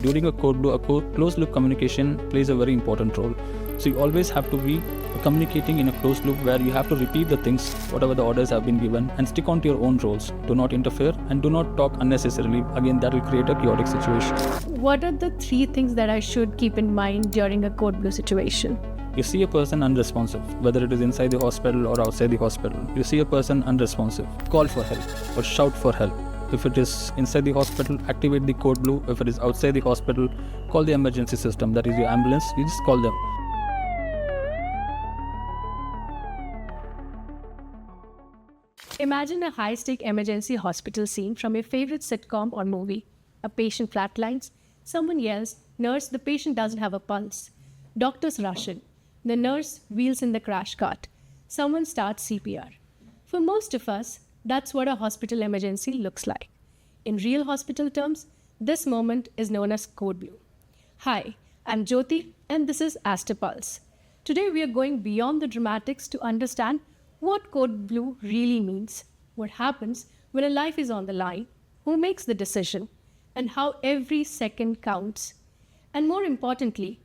during a code blue, closed loop communication plays a very important role. So you always have to be communicating in a closed loop where you have to repeat the things, whatever the orders have been given, and stick on to your own roles. Do not interfere and do not talk unnecessarily. Again, that will create a chaotic situation. What are the 3 things that I should keep in mind during a code blue situation? You see a person unresponsive, whether it is inside the hospital or outside the hospital. You see a person unresponsive, call for help or shout for help. If it is inside the hospital, activate the code blue. If it is outside the hospital, call the emergency system, that is your ambulance. You just call them. Imagine a high-stake emergency hospital scene from your favorite sitcom or movie. A patient flatlines, someone yells, "Nurse, the patient doesn't have a pulse." Doctors rush in. The nurse wheels in the crash cart. Someone starts CPR. For most of us, that's what a hospital emergency looks like. In real hospital terms, this moment is known as code blue. Hi, I'm Jyoti and this is Aster Pulse. Today we are going beyond the dramatics to understand what code blue really means, what happens when a life is on the line, who makes the decision, and how every second counts. And more importantly,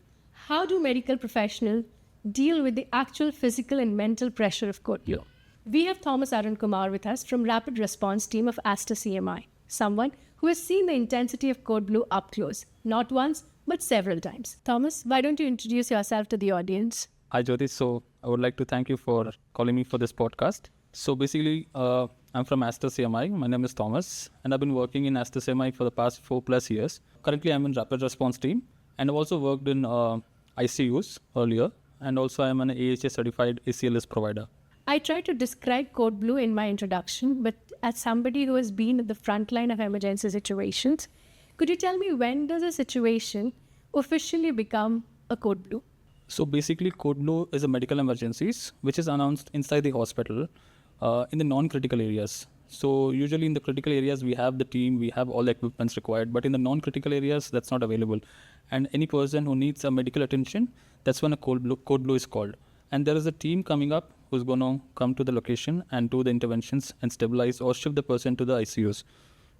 how do medical professionals deal with the actual physical and mental pressure of code blue? We have Thomas Arun Kumar with us from Rapid Response Team of Aster CMI, someone who has seen the intensity of code blue up close, not once, but several times. Thomas, why don't you introduce yourself to the audience? Hi Jyoti, so I would like to thank you for calling me for this podcast. So basically, I'm from Aster CMI. My name is Thomas, and I've been working in Aster CMI for the past 4+ years. Currently, I'm in Rapid Response Team, and I've also worked in ICUs earlier, and also I'm an AHA certified ACLS provider. I tried to describe code blue in my introduction, but as somebody who has been at the front line of emergency situations, could you tell me when does a situation officially become a code blue? So basically, code blue is a medical emergencies which is announced inside the hospital in the non-critical areas. So usually in the critical areas, we have the team, we have all the equipments required, but in the non-critical areas, that's not available. And any person who needs a medical attention, that's when a code blue is called. And there is a team coming up who's going to come to the location and do the interventions and stabilize or shift the person to the ICUs.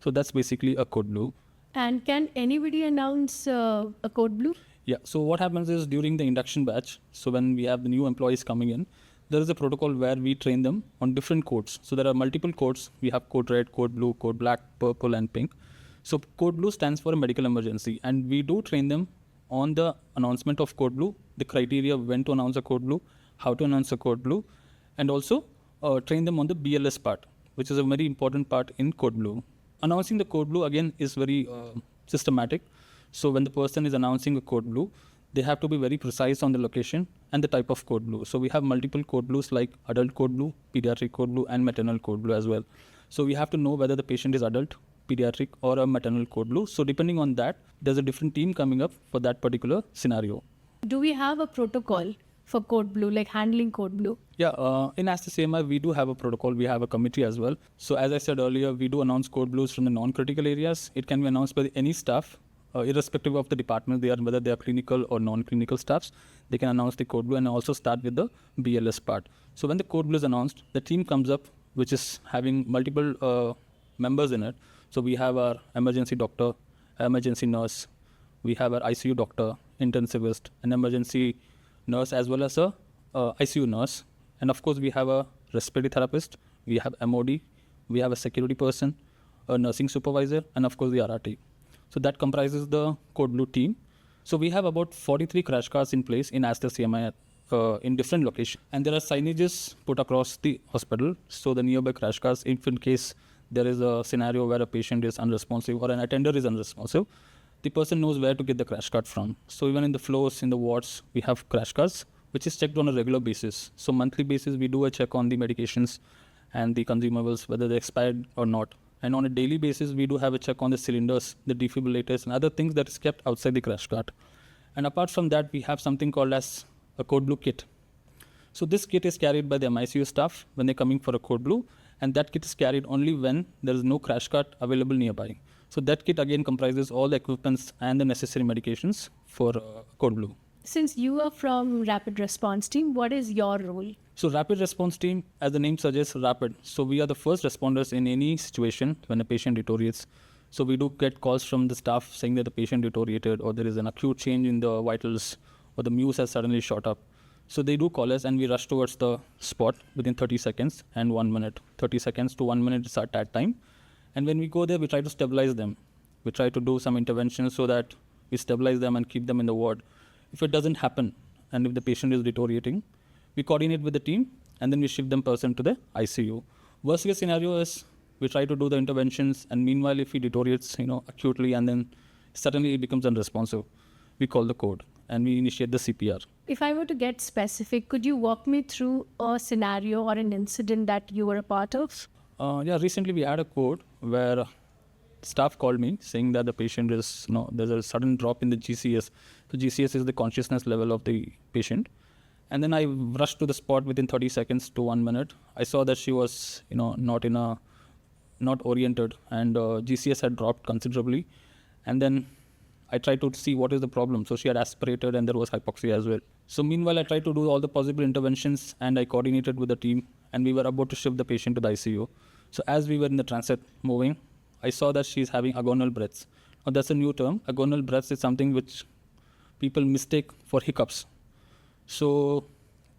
So that's basically a code blue. And can anybody announce a code blue? Yeah, so what happens is during the induction batch, so when we have the new employees coming in, there is a protocol where we train them on different codes. So there are multiple codes. We have code red, code blue, code black, purple, and pink. So code blue stands for a medical emergency, and we do train them on the announcement of code blue, the criteria when to announce a code blue, how to announce a code blue, and also train them on the BLS part, which is a very important part in code blue. Announcing the code blue again is very systematic. So when the person is announcing a code blue, they have to be very precise on the location and the type of code blue. So we have multiple code blues like adult code blue, pediatric code blue, and maternal code blue as well. So we have to know whether the patient is adult, pediatric, or a maternal code blue. So depending on that, there's a different team coming up for that particular scenario. Do we have a protocol for code blue, like handling code blue? Yeah, in Aster CMI, we do have a protocol. We have a committee as well. So as I said earlier, we do announce code blues from the non-critical areas. It can be announced by any staff. Irrespective of the department whether they are clinical or non-clinical staffs, they can announce the code blue and also start with the BLS part. So when the code blue is announced, the team comes up, which is having multiple members in it. So we have our emergency doctor, emergency nurse, we have our ICU doctor, intensivist, an emergency nurse, as well as a ICU nurse. And of course, we have a respiratory therapist, we have MOD, we have a security person, a nursing supervisor, and of course the RRT. So that comprises the code blue team. So we have about 43 crash cars in place in Aster CMI in different locations. And there are signages put across the hospital. So the nearby crash cars, if in case there is a scenario where a patient is unresponsive or an attender is unresponsive, the person knows where to get the crash card from. So even in the floors, in the wards, we have crash cards, which is checked on a regular basis. So monthly basis, we do a check on the medications and the consumables, whether they're expired or not. And on a daily basis, we do have a check on the cylinders, the defibrillators, and other things that is kept outside the crash cart. And apart from that, we have something called as a code blue kit. So this kit is carried by the MICU staff when they're coming for a code blue, and that kit is carried only when there is no crash cart available nearby. So that kit again comprises all the equipments and the necessary medications for code blue. Since you are from Rapid Response Team, what is your role? So Rapid Response Team, as the name suggests, rapid. So we are the first responders in any situation when a patient deteriorates. So we do get calls from the staff saying that the patient deteriorated, or there is an acute change in the vitals, or the muse has suddenly shot up. So they do call us, and we rush towards the spot within 30 seconds and 1 minute. 30 seconds to 1 minute is our TAT time. And when we go there, we try to stabilize them. We try to do some interventions so that we stabilize them and keep them in the ward. If it doesn't happen, and if the patient is deteriorating, we coordinate with the team, and then we shift them person to the ICU. Worst case scenario is we try to do the interventions, and meanwhile, if he deteriorates, acutely, and then suddenly it becomes unresponsive, we call the code and we initiate the CPR. If I were to get specific, could you walk me through a scenario or an incident that you were a part of? Recently we had a code where staff called me saying that the patient is, there's a sudden drop in the GCS. So GCS is the consciousness level of the patient. And then I rushed to the spot within 30 seconds to 1 minute. I saw that she was, not oriented, and GCS had dropped considerably. And then I tried to see what is the problem. So she had aspirated and there was hypoxia as well. So meanwhile, I tried to do all the possible interventions, and I coordinated with the team, and we were about to shift the patient to the ICU. So as we were in the transit moving, I saw that she's having agonal breaths. Now that's a new term. Agonal breaths is something which people mistake for hiccups. So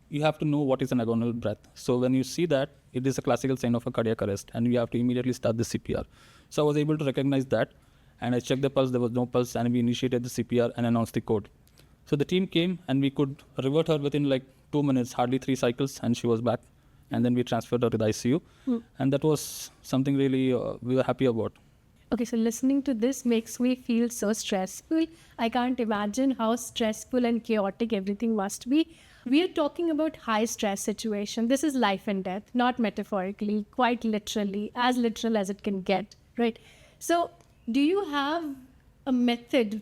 you have to know what is an agonal breath. So when you see that, it is a classical sign of a cardiac arrest, and you have to immediately start the CPR. So I was able to recognize that, and I checked the pulse, there was no pulse, and we initiated the CPR and announced the code. So the team came, and we could revert her within like 2 minutes, hardly 3 cycles, and she was back. And then we transferred her to the ICU. And that was something really we were happy about. Okay, so listening to this makes me feel so stressful. I can't imagine how stressful and chaotic everything must be. We are talking about high stress situation. This is life and death, not metaphorically, quite literally, as literal as it can get, right? So do you have a method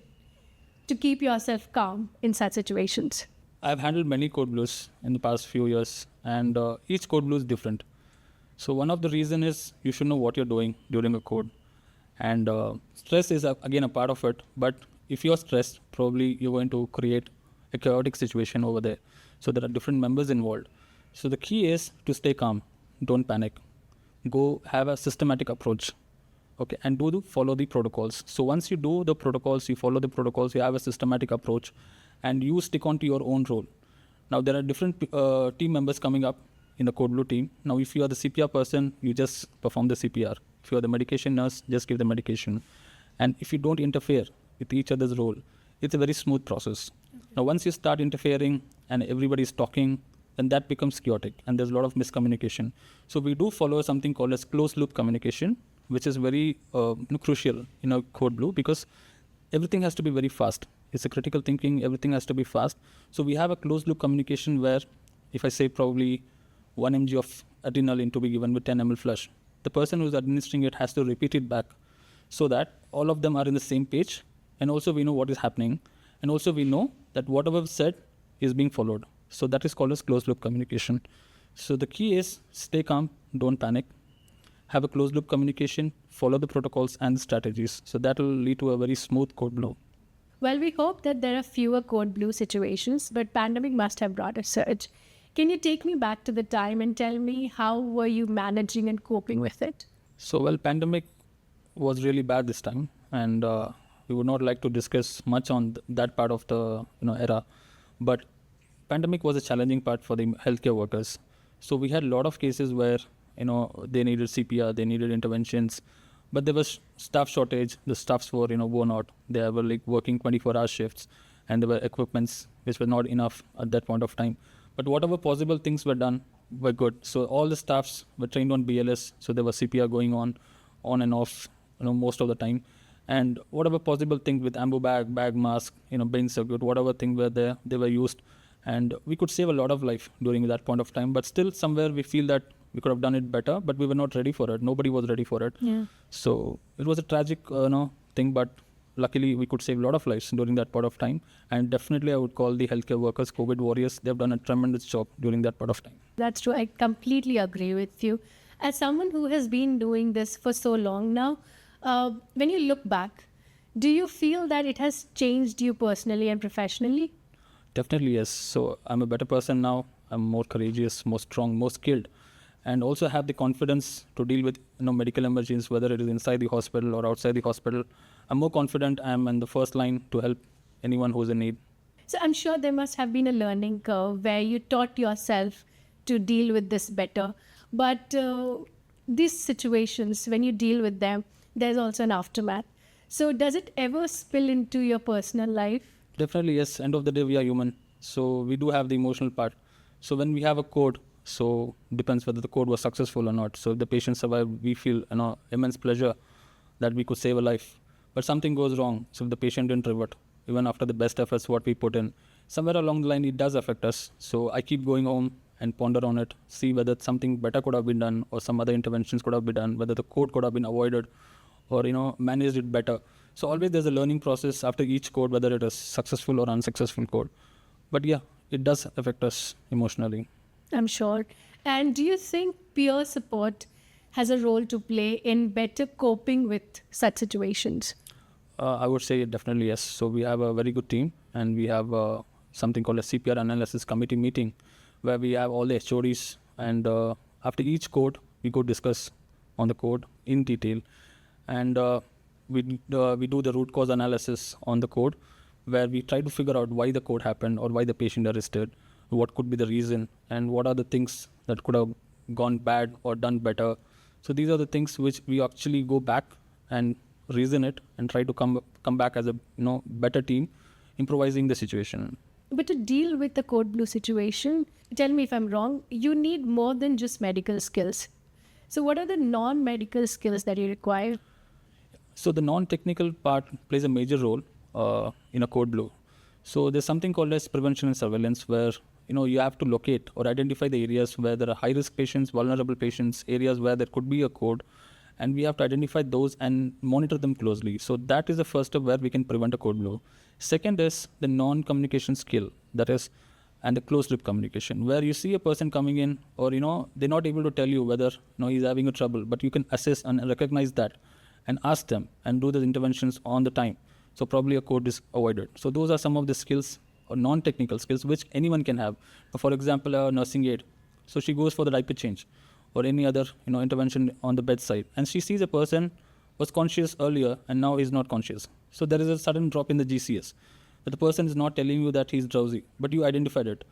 to keep yourself calm in such situations? I've handled many code blues in the past few years, and each code blue is different. So one of the reason is you should know what you're doing during a code. And stress is, again, a part of it. But if you're stressed, probably you're going to create a chaotic situation over there. So there are different members involved. So the key is to stay calm. Don't panic. Go have a systematic approach. Okay, and follow the protocols. So once you do the protocols, you follow the protocols, you have a systematic approach, and you stick on to your own role. Now there are different team members coming up in the code blue team. Now if you are the CPR person, you just perform the CPR. If you are the medication nurse, just give the medication. And if you don't interfere with each other's role, it's a very smooth process. Okay. Now once you start interfering and everybody is talking, then that becomes chaotic, and there's a lot of miscommunication. So we do follow something called as closed loop communication, which is very crucial in a code blue, because everything has to be very fast. It's a critical thinking, everything has to be fast. So we have a closed loop communication where if I say probably 1 mg of adrenaline to be given with 10 ml flush, the person who's administering it has to repeat it back, so that all of them are in the same page, and also we know what is happening, and also we know that whatever said is being followed. So that is called as closed loop communication. So the key is stay calm, don't panic, have a closed loop communication, follow the protocols and the strategies. So that will lead to a very smooth code blue. Well, we hope that there are fewer code blue situations, but pandemic must have brought a surge. Can you take me back to the time and tell me how were you managing and coping with it? So, pandemic was really bad this time, and we would not like to discuss much on that part of the era. But pandemic was a challenging part for the healthcare workers. So we had a lot of cases where they needed CPR, they needed interventions, but there was staff shortage. The staffs were worn out. They were like working 24-hour shifts, and there were equipments which were not enough at that point of time. But whatever possible things were done were good. So all the staffs were trained on BLS, so there was CPR going on and off, most of the time. And whatever possible things with ambu bag mask, brain circuit, whatever thing were there, they were used. And we could save a lot of life during that point of time. But still, somewhere we feel that we could have done it better, but we were not ready for it. Nobody was ready for it. Yeah. So it was a tragic thing, but luckily we could save a lot of lives during that part of time. And definitely I would call the healthcare workers COVID warriors. They've done a tremendous job during that part of time. That's true. I completely agree with you. As someone who has been doing this for so long now, when you look back, do you feel that it has changed you personally and professionally? Definitely, yes. So I'm a better person now. I'm more courageous, more strong, more skilled. and also have the confidence to deal with medical emergencies, whether it is inside the hospital or outside the hospital. I'm more confident. I'm in the first line to help anyone who's in need. So I'm sure there must have been a learning curve where you taught yourself to deal with this better. But these situations, when you deal with them, there's also an aftermath. So does it ever spill into your personal life? Definitely, yes. End of the day, we are human. So we do have the emotional part. So when we have a code, so depends whether the code was successful or not. So if the patient survived, we feel immense pleasure that we could save a life. But something goes wrong. So if the patient didn't revert, even after the best efforts what we put in, somewhere along the line it does affect us. So I keep going home and ponder on it, see whether something better could have been done or some other interventions could have been done, whether the code could have been avoided or managed it better. So always there's a learning process after each code, whether it is successful or unsuccessful code. But yeah, it does affect us emotionally. I'm sure. And do you think peer support has a role to play in better coping with such situations? I would say definitely yes. So we have a very good team, and we have something called a CPR analysis committee meeting, where we have all the HODs, and after each code, we go discuss on the code in detail, and we do the root cause analysis on the code, where we try to figure out why the code happened or why the patient arrested, what could be the reason, and what are the things that could have gone bad or done better. So these are the things which we actually go back and reason it and try to come back as a better team, improvising the situation. But to deal with the code blue situation, tell me if I'm wrong, you need more than just medical skills. So what are the non-medical skills that you require? So the non-technical part plays a major role in a code blue. So there's something called as prevention and surveillance, where you have to locate or identify the areas where there are high-risk patients, vulnerable patients, areas where there could be a code, and we have to identify those and monitor them closely. So that is the first step where we can prevent a code blue. Second is the non-communication skill, that is, and the closed loop communication, where you see a person coming in, or they're not able to tell you whether he's having a trouble, but you can assess and recognize that and ask them and do the interventions on the time. So probably a code is avoided. So those are some of the skills or non-technical skills which anyone can have. For example, a nursing aide, so she goes for the diaper change or any other intervention on the bedside, and she sees a person was conscious earlier and now is not conscious. So there is a sudden drop in the GCS. But the person is not telling you that he's drowsy, but you identified it.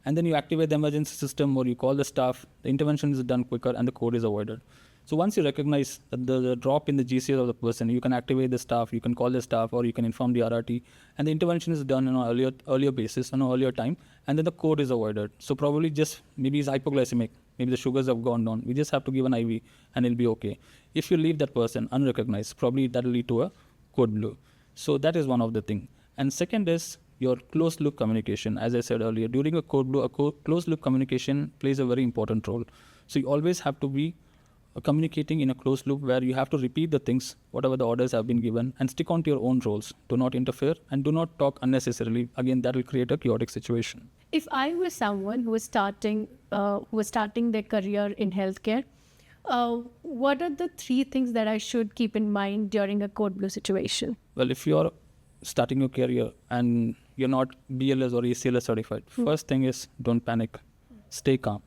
And then you activate the emergency system or you call the staff, the intervention is done quicker and the code is avoided. So once you recognize that the drop in the GCS of the person, you can activate the staff, you can call the staff, or you can inform the RRT, and the intervention is done on an earlier basis, on an earlier time, and then the code is avoided. So probably just maybe he's hypoglycemic, maybe the sugars have gone down. We just have to give an IV and it'll be okay. If you leave that person unrecognized, probably that'll lead to a code blue. So that is one of the things. And second is your closed loop communication. As I said earlier, during a code blue, closed loop communication plays a very important role. So you always have to be communicating in a closed loop, where you have to repeat the things, whatever the orders have been given, and stick on to your own roles. Do not interfere and do not talk unnecessarily. Again, that will create a chaotic situation. If I were someone who was starting their career in healthcare, what are the 3 things that I should keep in mind during a code blue situation? Well, if you're starting your career and you're not BLS or ACLS certified, first thing is don't panic, stay calm.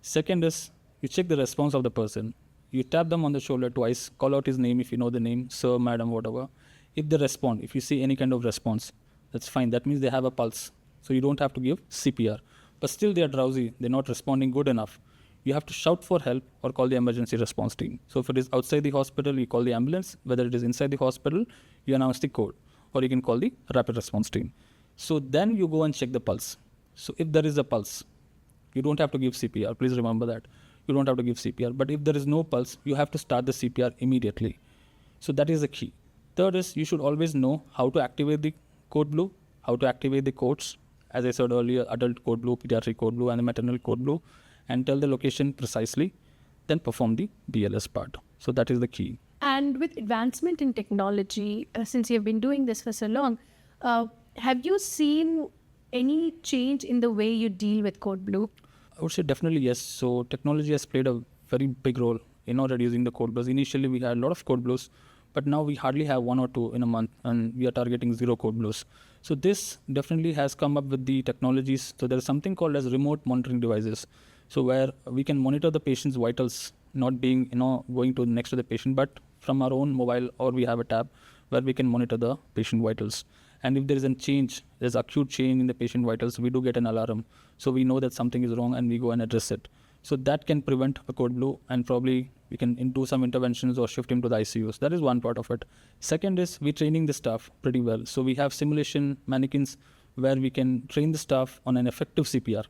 Second is you check the response of the person. You tap them on the shoulder twice, call out his name if you know the name, sir, madam, whatever. If they respond, if you see any kind of response, that's fine. That means they have a pulse. So you don't have to give CPR. But still they are drowsy, they're not responding good enough. You have to shout for help or call the emergency response team. So if it is outside the hospital, you call the ambulance. Whether it is inside the hospital, you announce the code, or you can call the rapid response team. So then you go and check the pulse. So if there is a pulse, you don't have to give CPR. Please remember that. You don't have to give CPR. But if there is no pulse, you have to start the CPR immediately. So that is the key. Third is you should always know how to activate the code blue, how to activate the codes. As I said earlier, adult code blue, pediatric code blue, and the maternal code blue, and tell the location precisely, then perform the BLS part. So that is the key. And with advancement in technology, since you've been doing this for so long, have you seen any change in the way you deal with code blue? I would say definitely yes. So technology has played a very big role in reducing the code blues. Initially, we had a lot of code blues, but now we hardly have 1 or 2 in a month, and we are targeting 0 code blues. So this definitely has come up with the technologies. So there is something called as remote monitoring devices. So where we can monitor the patient's vitals, not being going to next to the patient, but from our own mobile, or we have a tab where we can monitor the patient vitals. And if there is a change, there's acute change in the patient vitals, we do get an alarm. So we know that something is wrong and we go and address it. So that can prevent a code blue, and probably we can do some interventions or shift him to the ICUs. That is one part of it. Second is we training the staff pretty well. So we have simulation mannequins where we can train the staff on an effective CPR.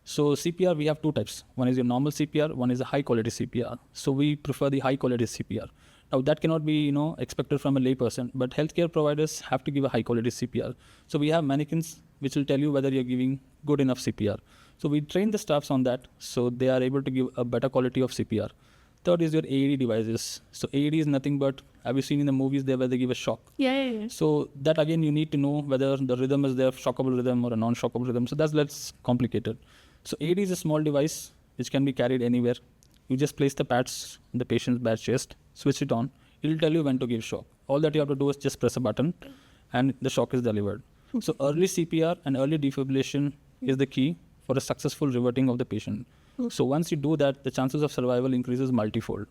So CPR, we have two types. One is your normal CPR, one is a high quality CPR. So we prefer the high quality CPR. Now that cannot be, expected from a layperson, but healthcare providers have to give a high quality CPR. So we have mannequins which will tell you whether you're giving good enough CPR. So we train the staffs on that, so they are able to give a better quality of CPR. Third is your AED devices. So AED is nothing but, have you seen in the movies there where they give a shock? Yeah. So that again, you need to know whether the rhythm is there, shockable rhythm or a non-shockable rhythm. So that's less complicated. So AED is a small device which can be carried anywhere. You just place the pads on the patient's bare chest, switch it on. It will tell you when to give shock. All that you have to do is just press a button and the shock is delivered. So early CPR and early defibrillation is the key for a successful reverting of the patient. So once you do that, the chances of survival increases multifold.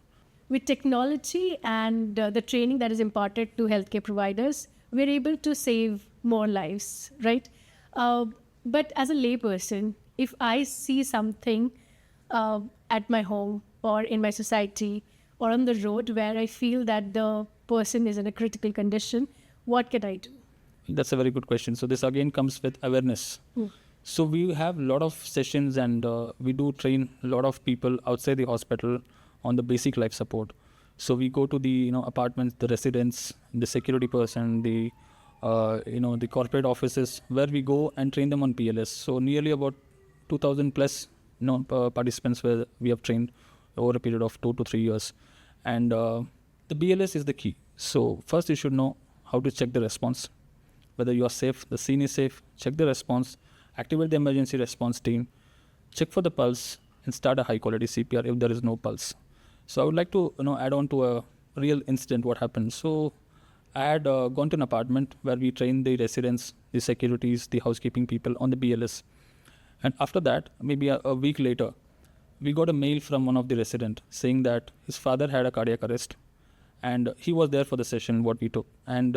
With technology and the training that is imparted to healthcare providers, we're able to save more lives, right? But as a layperson, if I see something at my home or in my society or on the road where I feel that the person is in a critical condition, what can I do? That's a very good question. So this again comes with awareness. So we have a lot of sessions, and we do train a lot of people outside the hospital on the basic life support. So we go to the apartments, the residents, the security person, the the corporate offices, where we go and train them on PLS. So nearly about 2,000 plus participants where we have trained over a period of 2 to 3 years. And the BLS is the key. So first you should know how to check the response, whether you are safe, the scene is safe, check the response, activate the emergency response team, check for the pulse, and start a high quality CPR if there is no pulse. So I would like to add on to a real incident what happened. So I had gone to an apartment where we trained the residents, the securities, the housekeeping people on the BLS. And after that, maybe a week later, we got a mail from one of the resident saying that his father had a cardiac arrest, and he was there for the session what we took, and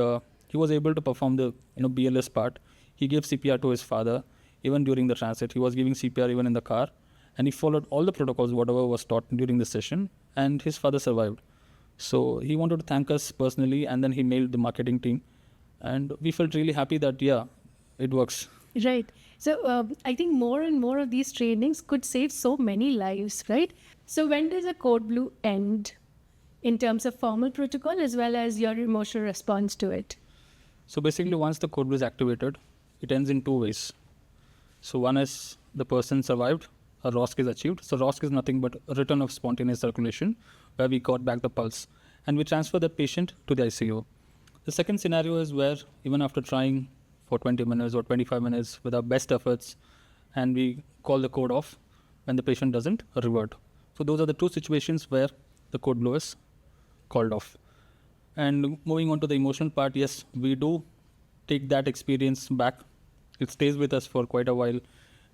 he was able to perform the BLS part. He gave CPR to his father even during the transit. He was giving CPR even in the car, and he followed all the protocols whatever was taught during the session, and his father survived. So he wanted to thank us personally, and then he mailed the marketing team, and we felt really happy that it works. Right. So I think more and more of these trainings could save so many lives, right? So when does a code blue end in terms of formal protocol as well as your emotional response to it? So basically, once the code blue is activated, it ends in two ways. So one is the person survived, a ROSC is achieved. So ROSC is nothing but a return of spontaneous circulation, where we got back the pulse, and we transfer the patient to the ICU. The second scenario is where even after trying for 20 minutes or 25 minutes with our best efforts, and we call the code off when the patient doesn't revert. So those are the two situations where the code blue is called off. And moving on to the emotional part, yes, we do take that experience back. It stays with us for quite a while,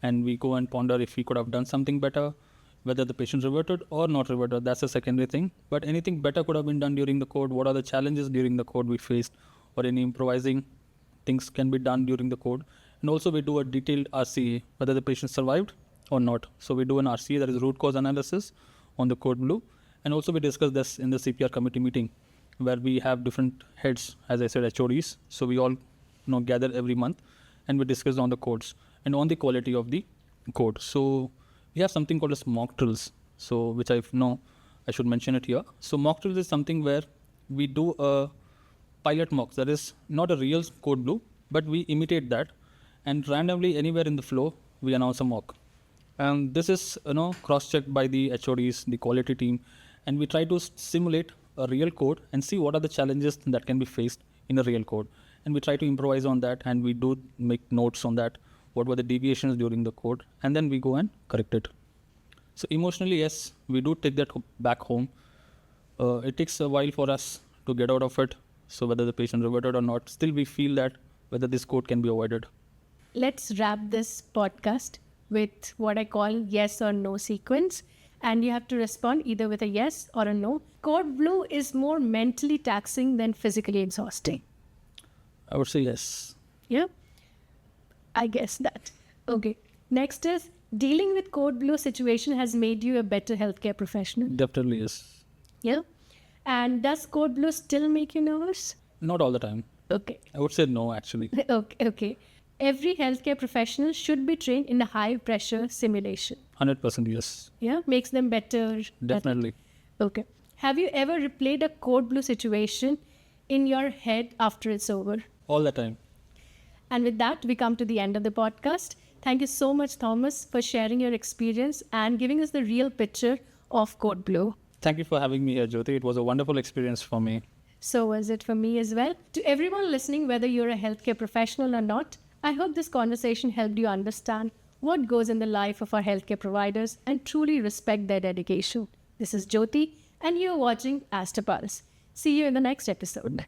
and we go and ponder if we could have done something better, whether the patient reverted or not reverted. That's a secondary thing. But anything better could have been done during the code. What are the challenges during the code we faced, or any improvising things can be done during the code. And also we do a detailed RCA, whether the patient survived or not. So we do an RCA, that is root cause analysis, on the code blue. And also we discuss this in the CPR committee meeting, where we have different heads, as I said, HODs. So we all gather every month, and we discuss on the codes and on the quality of the code. So we have something called as mock drills, so which I should mention it here. So mock drills is something where we do a pilot mock, that is not a real code blue, but we imitate that, and randomly anywhere in the flow we announce a mock. And this is cross-checked by the HODs, the quality team, and we try to simulate a real code and see what are the challenges that can be faced in a real code. And we try to improvise on that, and we do make notes on that, what were the deviations during the code, and then we go and correct it. So emotionally, yes, we do take that back home. It takes a while for us to get out of it. So whether the patient reverted or not, still we feel that whether this code can be avoided. Let's wrap this podcast with what I call yes or no sequence. And you have to respond either with a yes or a no. Code blue is more mentally taxing than physically exhausting. I would say yes. Yeah, I guess that. Okay. Next is dealing with code blue situation has made you a better healthcare professional. Definitely yes. Yeah. And does code blue still make you nervous? Not all the time. Okay. I would say no, actually. Okay. Every healthcare professional should be trained in a high pressure simulation. 100% yes. Yeah, makes them better. Definitely. Okay. Have you ever replayed a code blue situation in your head after it's over? All the time. And with that, we come to the end of the podcast. Thank you so much, Thomas, for sharing your experience and giving us the real picture of code blue. Thank you for having me here, Jyoti. It was a wonderful experience for me. So was it for me as well. To everyone listening, whether you're a healthcare professional or not, I hope this conversation helped you understand what goes in the life of our healthcare providers and truly respect their dedication. This is Jyoti, and you're watching Aster Pulse. See you in the next episode.